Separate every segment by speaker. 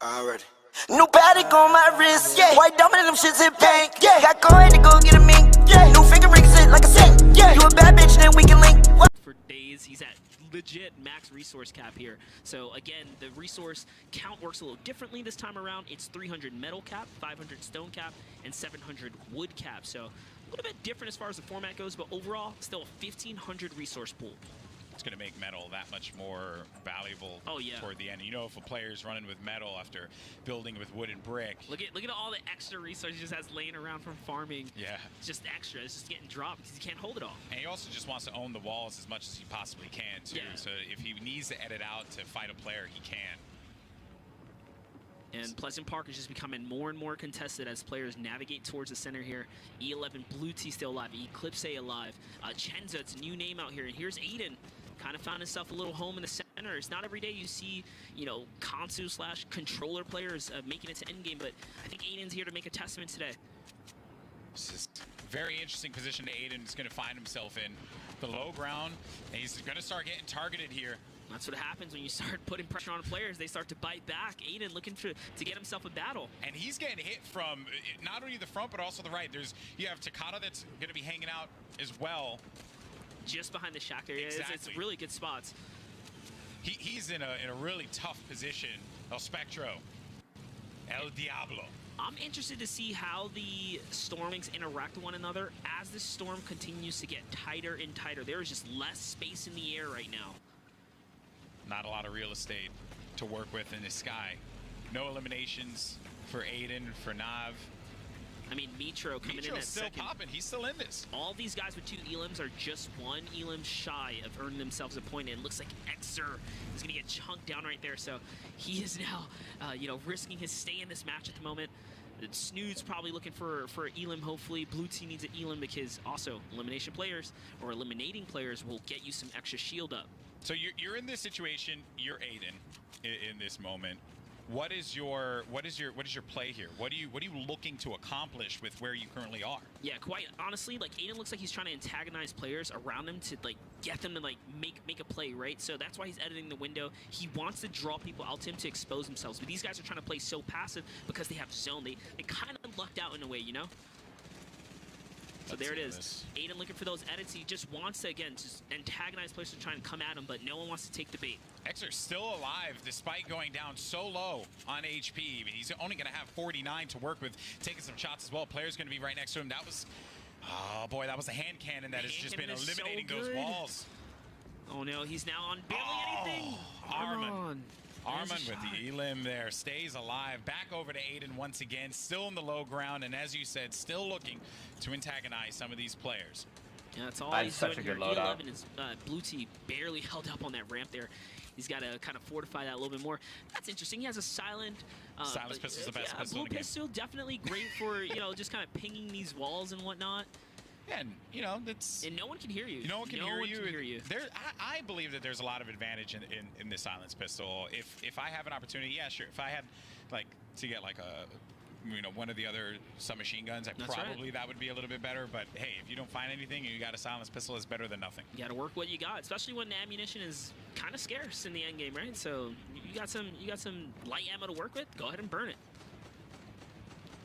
Speaker 1: Already. New Patek on my wrist, yeah. White diamond and them shits in pink, yeah. Got coin to go get a mink, yeah. New finger ring sit like a sink, yeah. You a bad bitch, then we can link. What?
Speaker 2: For days, he's at legit max resource cap here. So again, the resource count works a little differently this time around. It's 300 metal cap, 500 stone cap, and 700 wood cap. So a little bit different as far as the format goes, but overall, still a 1,500 resource pool.
Speaker 3: It's going to make metal that much more valuable toward the end. You know, if a player's running with metal after building with wood and brick.
Speaker 2: Look at all the extra resources he just has laying around from farming.
Speaker 3: Yeah.
Speaker 2: It's just extra. It's just getting dropped because he can't hold it all.
Speaker 3: And he also just wants to own the walls as much as he possibly can, too.
Speaker 2: Yeah.
Speaker 3: So if he needs to edit out to fight a player, he can.
Speaker 2: And Pleasant Park is just becoming more and more contested as players navigate towards the center here. E11, Blue T still alive. Eclipse alive. Chenza, it's a new name out here. And here's Aydan. Kind of found himself a little home in the center. It's not every day you see, you know, Kansu/controller players making it to endgame, but I think Aydan's here to make a testament today.
Speaker 3: This is a very interesting position that Aydan is going to find himself in. The low ground, and he's going to start getting targeted here.
Speaker 2: That's what happens when you start putting pressure on players. They start to bite back. Aydan looking to get himself a battle.
Speaker 3: And he's getting hit from not only the front, but also the right. You have Takata that's going to be hanging out as well.
Speaker 2: Just behind the shack area.
Speaker 3: Exactly.
Speaker 2: It's really good spots.
Speaker 3: He's in a really tough position. El Spectro. El Diablo.
Speaker 2: I'm interested to see how the Stormwings interact with one another as the storm continues to get tighter and tighter. There is just less space in the air right now.
Speaker 3: Not a lot of real estate to work with in the sky. No eliminations for Aydan, for Nav.
Speaker 2: I mean, Mitro coming in at
Speaker 3: still
Speaker 2: second.
Speaker 3: Popping. He's still in this.
Speaker 2: All these guys with 2 elims are just 1 elim shy of earning themselves a point. And it looks like Xer is going to get chunked down right there. So he is now, you know, risking his stay in this match at the moment. Snood's probably looking for elim, hopefully. Blue team needs an elim because also elimination players or eliminating players will get you some extra shield up.
Speaker 3: So you're in this situation. You're Aydan in this moment. What is your play here? What are you looking to accomplish with where you currently are? Yeah,
Speaker 2: quite honestly, like Aydan looks like he's trying to antagonize players around him to like get them to like make a play, right? So that's why he's editing the window. He wants to draw people out to him to expose themselves. But these guys are trying to play so passive because they have zone. They kind of lucked out in a way, you know? So there it is. Aydan looking for those edits. He just wants to, again, just antagonize players to try and come at him, but no one wants to take the bait.
Speaker 3: Xer's still alive despite going down so low on HP. I mean, he's only going to have 49 to work with, taking some shots as well. Player's going to be right next to him. That was, oh boy, that was a hand cannon that has just been eliminating those walls.
Speaker 2: Oh no, he's now on barely anything.
Speaker 3: Arman with the elim there, stays alive. Back over to Aydan once again, still in the low ground, and as you said, still looking to antagonize some of these players.
Speaker 2: Yeah, that's all he's doing here. E11 is Blue T barely held up on that ramp there. He's got to kind of fortify that a little bit more. That's interesting. He has a silent...
Speaker 3: Silence pistol's the best pistol
Speaker 2: blue
Speaker 3: in the game.
Speaker 2: pistol, definitely great for, you know, just kind of pinging these walls and whatnot.
Speaker 3: Yeah, and, you know, that's...
Speaker 2: And no one can hear you.
Speaker 3: No one can hear you. I believe that there's a lot of advantage in the silence pistol. If I have an opportunity, yeah, sure. If I had, like, to get, like, you know, one of the other submachine guns, that would be a little bit better. But, hey, if you don't find anything and you got a silence pistol, it's better than nothing. You got
Speaker 2: to work what you got, especially when the ammunition is kind of scarce in the end game, right? So you got some light ammo to work with. Go ahead and burn it.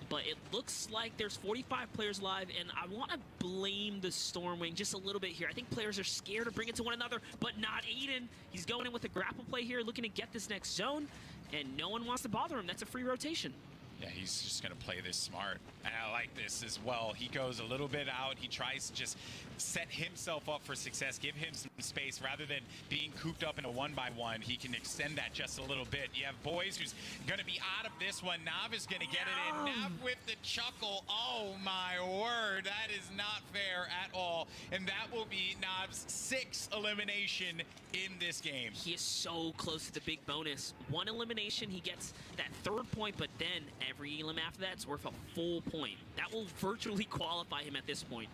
Speaker 2: But it looks like there's 45 players live, and I want to blame the Stormwing just a little bit here. I think players are scared to bring it to one another, but not Aydan. He's going in with a grapple play here, looking to get this next zone, and no one wants to bother him. That's a free rotation.
Speaker 3: Yeah, he's just going to play this smart. And I like this as well. He goes a little bit out. He tries to just set himself up for success, give him some space. Rather than being cooped up in a 1-by-1, he can extend that just a little bit. You have Boys who's going to be out of this one. Nav is going to get it in. Nav with the chuckle. Oh, my word. That is not fair at all. And that will be Nav's 6th elimination in this game.
Speaker 2: He is so close to the big bonus. 1 elimination, he gets that 3rd point, but then every elim after that is worth a full point. That will virtually qualify him at this point.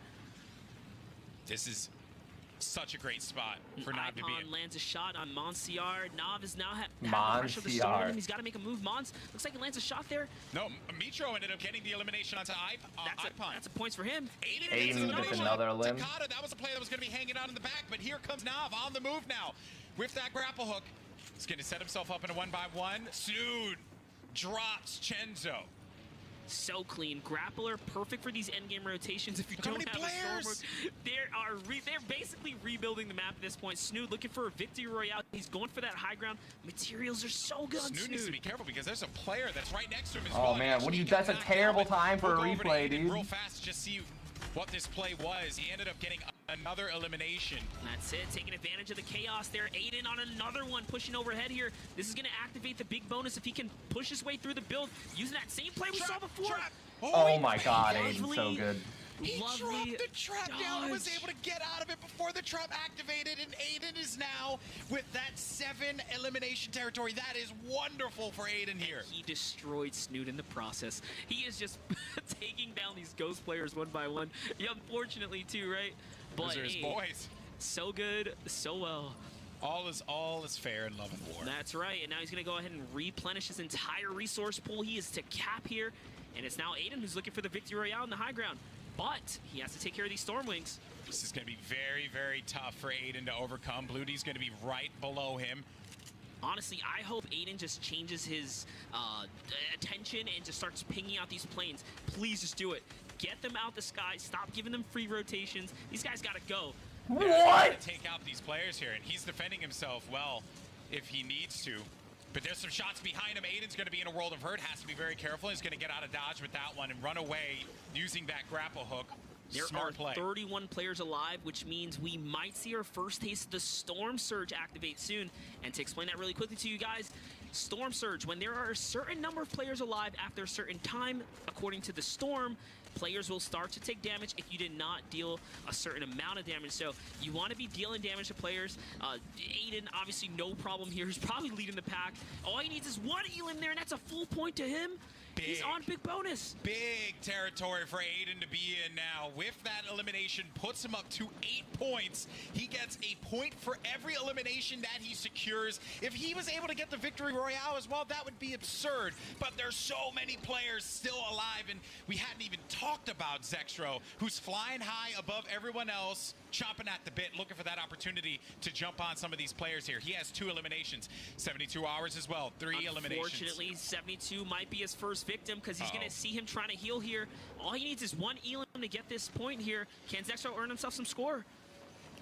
Speaker 3: This is such a great spot for Nav to be in.
Speaker 2: Lands a shot on Monsiar. Nav is now having pressure of the storm. He's got to make a move. Mons looks like he lands a shot there.
Speaker 3: No, Mitro ended up getting the elimination onto aydan.
Speaker 2: That's a points for him.
Speaker 4: Aydan with another limb.
Speaker 3: Takata, that was a play that was going to be hanging out in the back, but here comes Nav on the move now with that grapple hook. He's going to set himself up in a 1-by-1. Soon. drops Chenzo.
Speaker 2: So clean. Grappler, perfect for these endgame rotations. If you
Speaker 3: Look how
Speaker 2: don't
Speaker 3: many
Speaker 2: have a
Speaker 3: players.
Speaker 2: Stormwork, they're basically rebuilding the map at this point. Snood looking for a victory royale. He's going for that high ground. Materials are so good.
Speaker 3: Snood needs to be careful because there's a player that's right next to him as
Speaker 4: Oh
Speaker 3: well.
Speaker 4: man, what do you? That's a terrible time for a replay, dude.
Speaker 3: Real fast, just see what this play was. He ended up getting another elimination.
Speaker 2: That's it, taking advantage of the chaos there. Aydan on another one, pushing overhead here. This is going to activate the big bonus if he can push his way through the build using that same play we saw before.
Speaker 3: Trap.
Speaker 4: Oh my god, Aydan's so good.
Speaker 3: He
Speaker 2: Lovely
Speaker 3: dropped the trap down and was
Speaker 2: dodge.
Speaker 3: able to get out of it before the trap activated, and Aydan is now with that 7 elimination territory. That is wonderful for Aydan here.
Speaker 2: He destroyed Snood in the process. He is just taking down these ghost players one by one. Yeah, unfortunately too, right? But
Speaker 3: Those are his boys.
Speaker 2: so good, so well.
Speaker 3: All is fair in love and war.
Speaker 2: That's right, and now he's going to go ahead and replenish his entire resource pool. He is to cap here, and it's now Aydan who's looking for the victory royale in the high ground. But he has to take care of these Stormwings.
Speaker 3: This is going to be very, very tough for Aydan to overcome. Blue D's going to be right below him.
Speaker 2: Honestly, I hope Aydan just changes his attention and just starts pinging out these planes. Please just do it. Get them out the sky. Stop giving them free rotations. These guys got to go.
Speaker 4: What?
Speaker 3: To take out these players here, and he's defending himself well if he needs to. But there's some shots behind him. Aydan's going to be in a world of hurt. Has to be very careful. He's going to get out of dodge with that one and run away using that grapple hook.
Speaker 2: There
Speaker 3: Smart
Speaker 2: are
Speaker 3: play.
Speaker 2: 31 players alive, which means we might see our first taste of the Storm Surge activate soon. And to explain that really quickly to you guys, Storm Surge, when there are a certain number of players alive after a certain time, according to the Storm, players will start to take damage if you did not deal a certain amount of damage. So you want to be dealing damage to players. Aydan, obviously no problem here. He's probably leading the pack. All he needs is one elim there, and that's a full point to him. He's on big bonus.
Speaker 3: Big territory for Aydan to be in now. With that elimination, puts him up to 8 points. He gets a point for every elimination that he secures. If he was able to get the victory royale as well, that would be absurd. But there's so many players still alive, and we hadn't even talked about Zextro, who's flying high above everyone else, chomping at the bit, looking for that opportunity to jump on some of these players here. He has 2 eliminations, 72 hours as well, 3 eliminations.
Speaker 2: Unfortunately, 72 might be his first victim because he's going to see him trying to heal here. All he needs is one elim to get this point here. Can Zextro earn himself some score?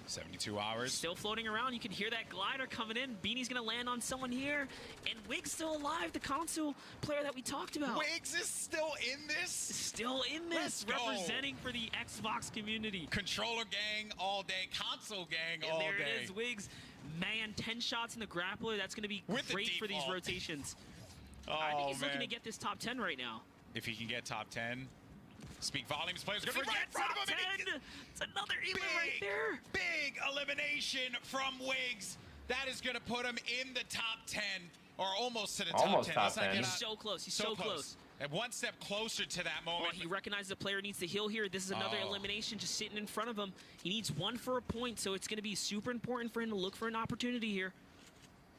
Speaker 3: 72 hours.
Speaker 2: Still floating around. You can hear that glider coming in. Beanie's going to land on someone here. And Wig's still alive, the console player that we talked about.
Speaker 3: Wiggs is still in this?
Speaker 2: Still in this, representing for the Xbox community.
Speaker 3: Controller gang all day, console gang
Speaker 2: And
Speaker 3: all
Speaker 2: there
Speaker 3: day.
Speaker 2: it is, Wiggs. Man, 10 shots in the grappler. That's going to be
Speaker 3: With the
Speaker 2: great for these
Speaker 3: default.
Speaker 2: rotations.
Speaker 3: Oh,
Speaker 2: I think he's
Speaker 3: man.
Speaker 2: looking to get this top 10 right now.
Speaker 3: If he can get top 10, speak volumes. Players going to be
Speaker 2: Forget
Speaker 3: right in front
Speaker 2: top
Speaker 3: of him. and he
Speaker 2: 10. It's another elim right there.
Speaker 3: Big elimination from Wiggs. That is going to put him in the top 10, or almost to the
Speaker 4: Almost
Speaker 3: top 10.
Speaker 4: top
Speaker 3: Let's not
Speaker 4: 10.
Speaker 3: get
Speaker 2: He's
Speaker 3: out-
Speaker 2: so close. He's so close.
Speaker 3: And one step closer to that
Speaker 2: Well,
Speaker 3: moment.
Speaker 2: he recognizes the player needs to heal here. This is another elimination just sitting in front of him. He needs one for a point, so it's going to be super important for him to look for an opportunity here.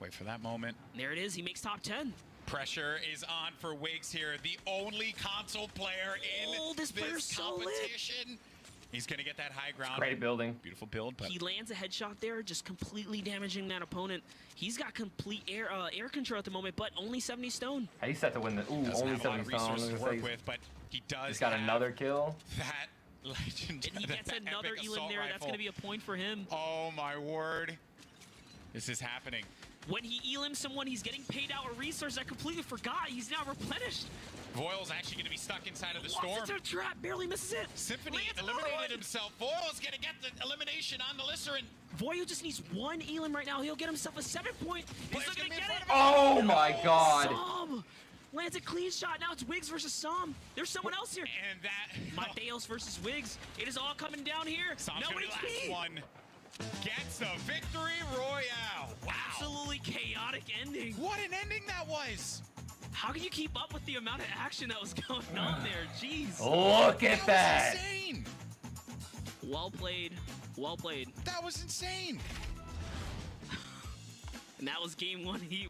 Speaker 3: Wait for that moment.
Speaker 2: There it is. He makes top 10.
Speaker 3: Pressure is on for Wiggs here, the only console player in
Speaker 2: Oh, this player's so lit.
Speaker 3: competition. He's going to get that high ground.
Speaker 4: Great building.
Speaker 3: Beautiful build, but
Speaker 2: He lands a headshot there, just completely damaging that opponent. He's got complete air control at the moment, but only 70 stone.
Speaker 4: He's set to win the. Ooh,
Speaker 3: doesn't
Speaker 4: only
Speaker 3: have a lot
Speaker 4: 70
Speaker 3: of
Speaker 4: stone.
Speaker 3: resources to
Speaker 4: He's
Speaker 3: work with, but he does
Speaker 4: got
Speaker 3: have
Speaker 4: another kill.
Speaker 3: that legend.
Speaker 2: And he gets
Speaker 3: that
Speaker 2: another
Speaker 3: epic
Speaker 2: elim
Speaker 3: assault
Speaker 2: there. That's
Speaker 3: rifle.
Speaker 2: going to be a point for him.
Speaker 3: Oh my word. This is happening.
Speaker 2: When he elims someone, he's getting paid out a resource. I completely forgot. He's now replenished.
Speaker 3: Voil's actually going to be stuck inside of the
Speaker 2: Walks
Speaker 3: storm.
Speaker 2: into a trap, barely misses it.
Speaker 3: Symphony
Speaker 2: Lands another
Speaker 3: eliminated
Speaker 2: one.
Speaker 3: himself. Voil's going to get the elimination on the Listerin.
Speaker 2: Voyo just needs one elim right now. He'll get himself a 7-point. He's
Speaker 3: Player's
Speaker 2: looking to
Speaker 3: gonna be
Speaker 2: get
Speaker 3: in
Speaker 2: it.
Speaker 3: front of him.
Speaker 4: Oh my god.
Speaker 2: Som lands a clean shot. Now it's Wiggs versus Som. There's someone else here.
Speaker 3: And that...
Speaker 2: Mateos versus Wiggs. It is all coming down here.
Speaker 3: Som's
Speaker 2: No
Speaker 3: gonna be
Speaker 2: HP.
Speaker 3: last one. Gets a victory royale. Wow.
Speaker 2: Absolutely chaotic ending.
Speaker 3: What an ending that was.
Speaker 2: How can you keep up with the amount of action that was going on there? Jeez.
Speaker 4: Look at that.
Speaker 3: Was insane.
Speaker 2: Well played. Well played.
Speaker 3: That was insane.
Speaker 2: And that was game 1 heat.